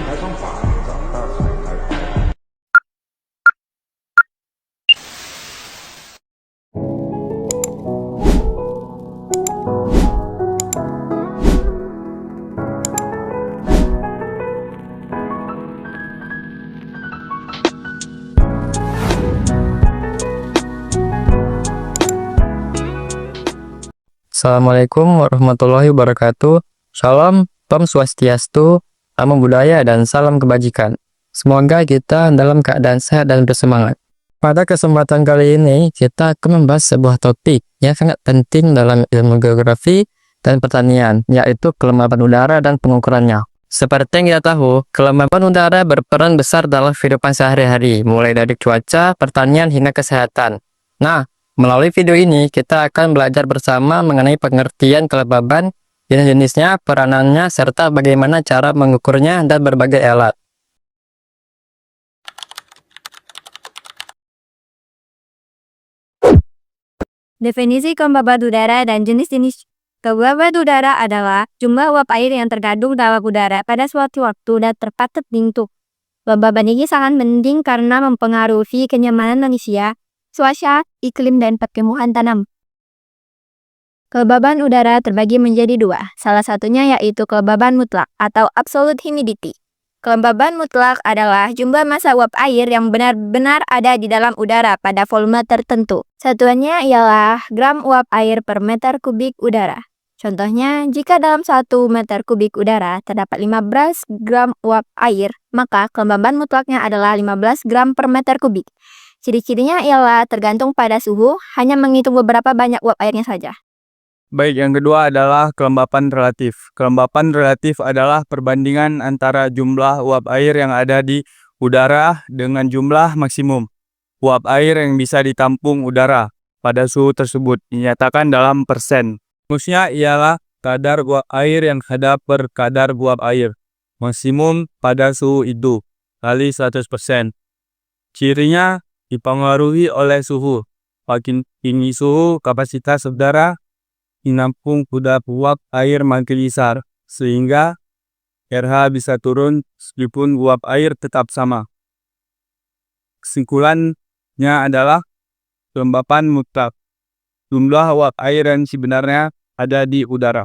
开窗法长大才开花。Assalamualaikum warahmatullahi wabarakatuh. Salam, Om Swastiastu, Namo Buddhaya, dan salam kebajikan. Semoga kita dalam keadaan sehat dan bersemangat. Pada kesempatan kali ini, kita akan membahas sebuah topik yang sangat penting dalam ilmu geografi dan pertanian, yaitu kelembapan udara dan pengukurannya. Seperti yang kita tahu, kelembapan udara berperan besar dalam kehidupan sehari-hari, mulai dari cuaca, pertanian, hingga kesehatan. Nah, melalui video ini, kita akan belajar bersama mengenai pengertian kelembaban, jenis-jenisnya, peranannya, serta bagaimana cara mengukurnya dan berbagai alat. Definisi kelembaban udara dan jenis-jenis kelembaban udara adalah jumlah uap air yang terkandung dalam udara pada suatu waktu dan tempat tertentu. Kelembaban ini sangat penting karena mempengaruhi kenyamanan manusia, cuaca, iklim, dan pertumbuhan tanam. Kelembaban udara terbagi menjadi dua, salah satunya yaitu kelembaban mutlak atau absolute humidity. Kelembaban mutlak adalah jumlah massa uap air yang benar-benar ada di dalam udara pada volume tertentu. Satuannya ialah gram uap air per meter kubik udara. Contohnya, jika dalam 1 meter kubik udara terdapat 15 gram uap air, maka kelembaban mutlaknya adalah 15 gram per meter kubik. Ciri-cirinya ialah tergantung pada suhu, hanya menghitung beberapa banyak uap airnya saja. Baik, yang kedua adalah kelembapan relatif. Kelembapan relatif adalah perbandingan antara jumlah uap air yang ada di udara dengan jumlah maksimum uap air yang bisa ditampung udara pada suhu tersebut, dinyatakan dalam persen. Rumusnya ialah kadar uap air yang ada per kadar uap air maksimum pada suhu itu kali 100%. Cirinya dipengaruhi oleh suhu. Makin tinggi suhu, kapasitas udara menampung uap air makin besar, sehingga RH bisa turun meskipun uap air tetap sama. Kesimpulannya adalah kelembapan mutlak. Jumlah uap air yang sebenarnya ada di udara.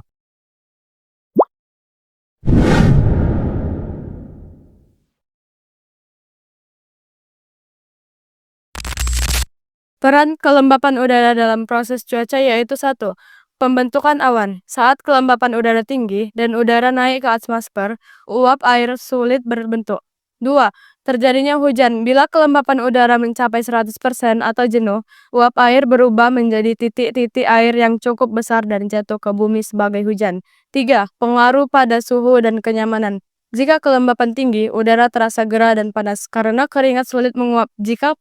Peran kelembapan udara dalam proses cuaca yaitu 1. Pembentukan awan. Saat kelembapan udara tinggi dan udara naik ke atmosfer, uap air sulit berbentuk. 2. Terjadinya hujan. Bila kelembapan udara mencapai 100% atau jenuh, uap air berubah menjadi titik-titik air yang cukup besar dan jatuh ke bumi sebagai hujan. 3. Pengaruh pada suhu dan kenyamanan. Jika kelembapan tinggi, udara terasa gerah dan panas karena keringat sulit menguap. Jika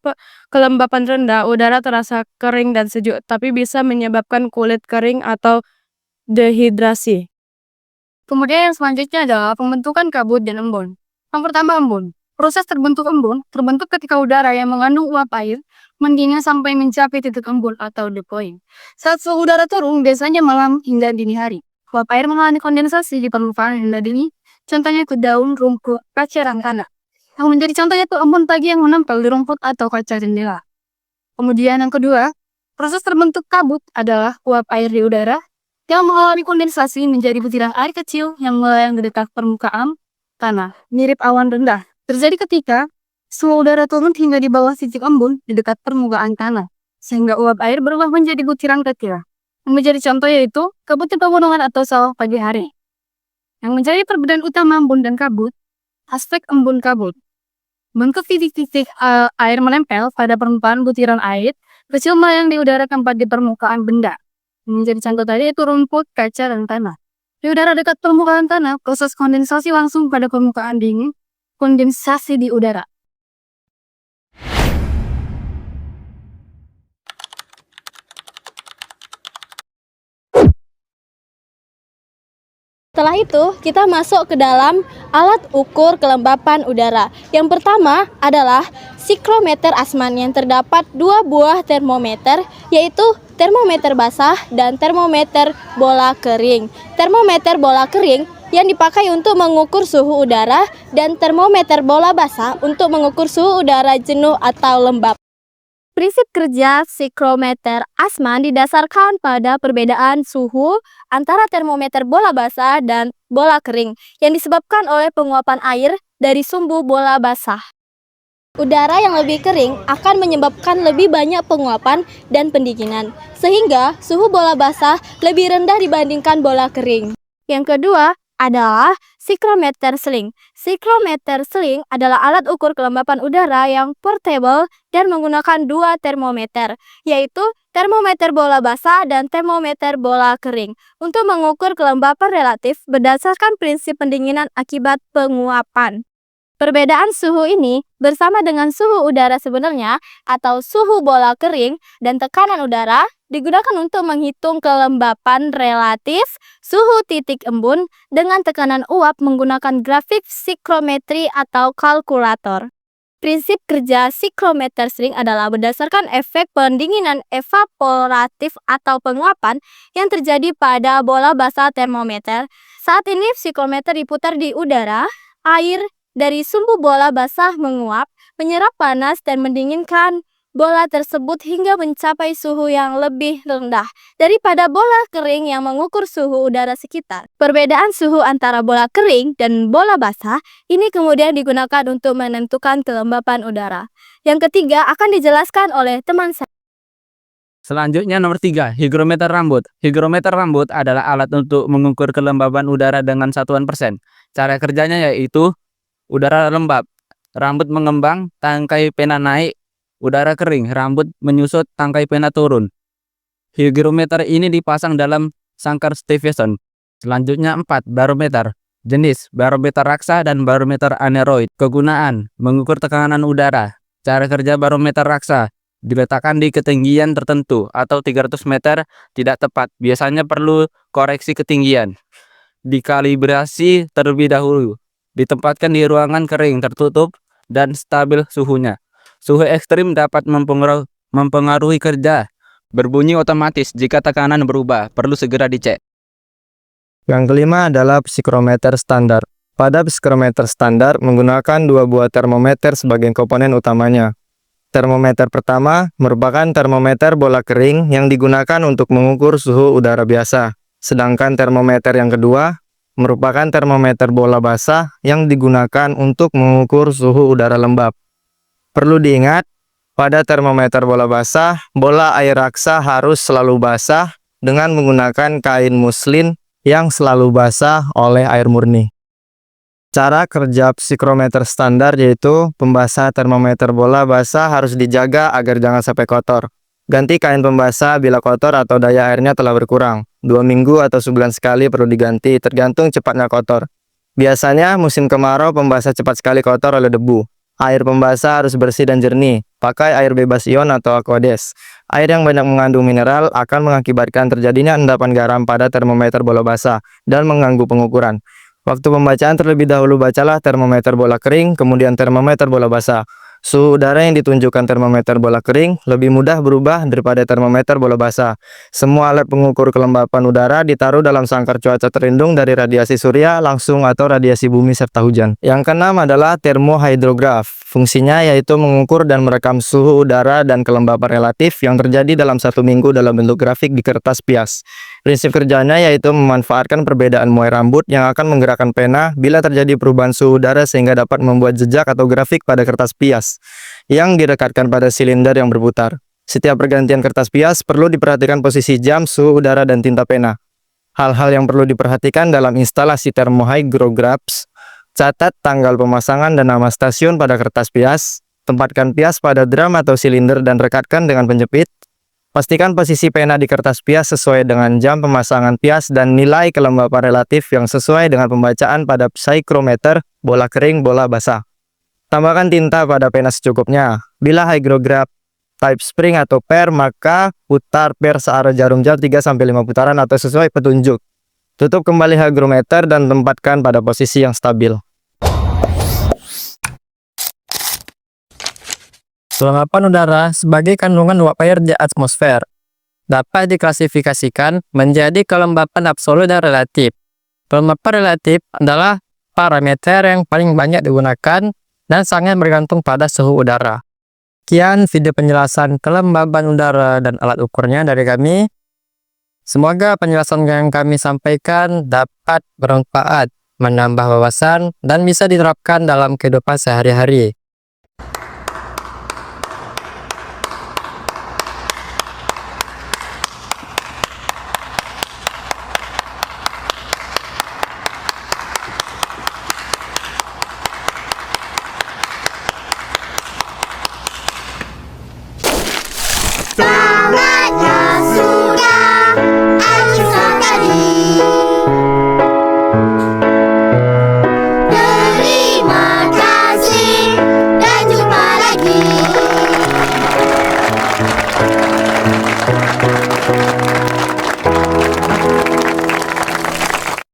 kelembapan rendah, udara terasa kering dan sejuk, tapi bisa menyebabkan kulit kering atau dehidrasi. Kemudian yang selanjutnya adalah pembentukan kabut dan embun. Yang pertama, embun. Proses terbentuk embun terbentuk ketika udara yang mengandung uap air mendingin sampai mencapai titik embun atau dew point. Saat suhu udara turun, biasanya malam hingga dini hari. Uap air mengalami kondensasi di permukaan rendah dini. Contohnya itu daun, rumput, kaca, dan tanah. Yang menjadi contohnya itu embun pagi yang menempel di rumput atau kaca jendela. Kemudian yang kedua, proses terbentuk kabut adalah uap air di udara yang mengalami kondensasi menjadi butiran air kecil yang melayang di dekat permukaan tanah, mirip awan rendah. Terjadi ketika suhu udara turun hingga di bawah titik embun di dekat permukaan tanah, sehingga uap air berubah menjadi butiran kecil. Yang menjadi contoh yaitu kabut di pegunungan atau sawah pagi hari. Yang menjadi perbedaan utama embun dan kabut, aspek embun kabut. Bentuk titik-titik air menempel pada permukaan butiran air kecil melayang di udara tempat di permukaan benda. Yang menjadi contoh tadi itu rumput, kaca, dan tanah. Di udara dekat permukaan tanah, proses kondensasi langsung pada permukaan dingin, kondensasi di udara. Setelah itu, kita masuk ke dalam alat ukur kelembapan udara. Yang pertama adalah sikrometer Asman yang terdapat 2 buah termometer, yaitu termometer basah dan termometer bola kering. Termometer bola kering yang dipakai untuk mengukur suhu udara dan termometer bola basah untuk mengukur suhu udara jenuh atau lembab. Prinsip kerja psikrometer Asman didasarkan pada perbedaan suhu antara termometer bola basah dan bola kering yang disebabkan oleh penguapan air dari sumbu bola basah. Udara yang lebih kering akan menyebabkan lebih banyak penguapan dan pendinginan, sehingga suhu bola basah lebih rendah dibandingkan bola kering. Yang kedua adalah psikrometer sling. Psikrometer sling adalah alat ukur kelembapan udara yang portable dan menggunakan dua termometer, yaitu termometer bola basah dan termometer bola kering, untuk mengukur kelembapan relatif berdasarkan prinsip pendinginan akibat penguapan. Perbedaan suhu ini bersama dengan suhu udara sebenarnya atau suhu bola kering dan tekanan udara digunakan untuk menghitung kelembapan relatif suhu titik embun dengan tekanan uap menggunakan grafik psikrometri atau kalkulator. Prinsip kerja psikrometer sling adalah berdasarkan efek pendinginan evaporatif atau penguapan yang terjadi pada bola basah termometer. Saat ini psikrometer diputar di udara, air dari sumbu bola basah menguap, menyerap panas dan mendinginkan bola tersebut hingga mencapai suhu yang lebih rendah daripada bola kering yang mengukur suhu udara sekitar. Perbedaan suhu antara bola kering dan bola basah ini kemudian digunakan untuk menentukan kelembapan udara. Yang ketiga akan dijelaskan oleh teman saya. Selanjutnya nomor 3, hygrometer rambut. Hygrometer rambut adalah alat untuk mengukur kelembaban udara dengan satuan persen. Cara kerjanya yaitu udara lembab, rambut mengembang, tangkai pena naik. Udara kering, rambut menyusut, tangkai pena turun. Hygrometer ini dipasang dalam sangkar Stephenson. Selanjutnya 4, barometer. Jenis, barometer raksa dan barometer aneroid. Kegunaan, mengukur tekanan udara. Cara kerja barometer raksa, diletakkan di ketinggian tertentu atau 300 meter tidak tepat. Biasanya perlu koreksi ketinggian. Dikalibrasi terlebih dahulu. Ditempatkan di ruangan kering, tertutup, dan stabil suhunya. Suhu ekstrim dapat mempengaruhi kerja. Berbunyi otomatis jika tekanan berubah, perlu segera dicek. Yang kelima adalah psikrometer standar. Pada psikrometer standar menggunakan dua buah termometer sebagai komponen utamanya. Termometer pertama merupakan termometer bola kering yang digunakan untuk mengukur suhu udara biasa. Sedangkan termometer yang kedua merupakan termometer bola basah yang digunakan untuk mengukur suhu udara lembab. Perlu diingat, pada termometer bola basah, bola air raksa harus selalu basah dengan menggunakan kain muslin yang selalu basah oleh air murni. Cara kerja psikrometer standar yaitu pembasah termometer bola basah harus dijaga agar jangan sampai kotor. Ganti kain pembasah bila kotor atau daya airnya telah berkurang. 2 minggu atau sebulan sekali perlu diganti, tergantung cepatnya kotor. Biasanya musim kemarau pembasah cepat sekali kotor oleh debu. Air pembasah harus bersih dan jernih. Pakai air bebas ion atau Aquades. Air yang banyak mengandung mineral akan mengakibatkan terjadinya endapan garam pada termometer bola basah dan mengganggu pengukuran. Waktu pembacaan terlebih dahulu bacalah termometer bola kering, kemudian termometer bola basah. Suhu udara yang ditunjukkan termometer bola kering lebih mudah berubah daripada termometer bola basah. Semua alat pengukur kelembapan udara ditaruh dalam sangkar cuaca terlindung dari radiasi surya langsung atau radiasi bumi serta hujan. Yang keenam adalah termohydrograph. Fungsinya yaitu mengukur dan merekam suhu udara dan kelembapan relatif yang terjadi dalam 1 minggu dalam bentuk grafik di kertas pias. Prinsip kerjanya yaitu memanfaatkan perbedaan muai rambut yang akan menggerakkan pena bila terjadi perubahan suhu udara sehingga dapat membuat jejak atau grafik pada kertas pias yang direkatkan pada silinder yang berputar. Setiap pergantian kertas pias perlu diperhatikan posisi jam, suhu udara, dan tinta pena. Hal-hal yang perlu diperhatikan dalam instalasi termohydrographs: catat tanggal pemasangan dan nama stasiun pada kertas pias, tempatkan pias pada drum atau silinder dan rekatkan dengan penjepit. Pastikan posisi pena di kertas pias sesuai dengan jam pemasangan pias dan nilai kelembapan relatif yang sesuai dengan pembacaan pada psikrometer bola kering bola basah. Tambahkan tinta pada pena secukupnya. Bila hygrograph type spring atau per, maka putar per searah jarum jam 3-5 putaran atau sesuai petunjuk. Tutup kembali hygrometer dan tempatkan pada posisi yang stabil. Kelembapan udara sebagai kandungan uap air di atmosfer dapat diklasifikasikan menjadi kelembapan absolut dan relatif. Kelembapan relatif adalah parameter yang paling banyak digunakan dan sangat bergantung pada suhu udara. Sekian video penjelasan kelembaban udara dan alat ukurnya dari kami. Semoga penjelasan yang kami sampaikan dapat bermanfaat, menambah wawasan, dan bisa diterapkan dalam kehidupan sehari-hari.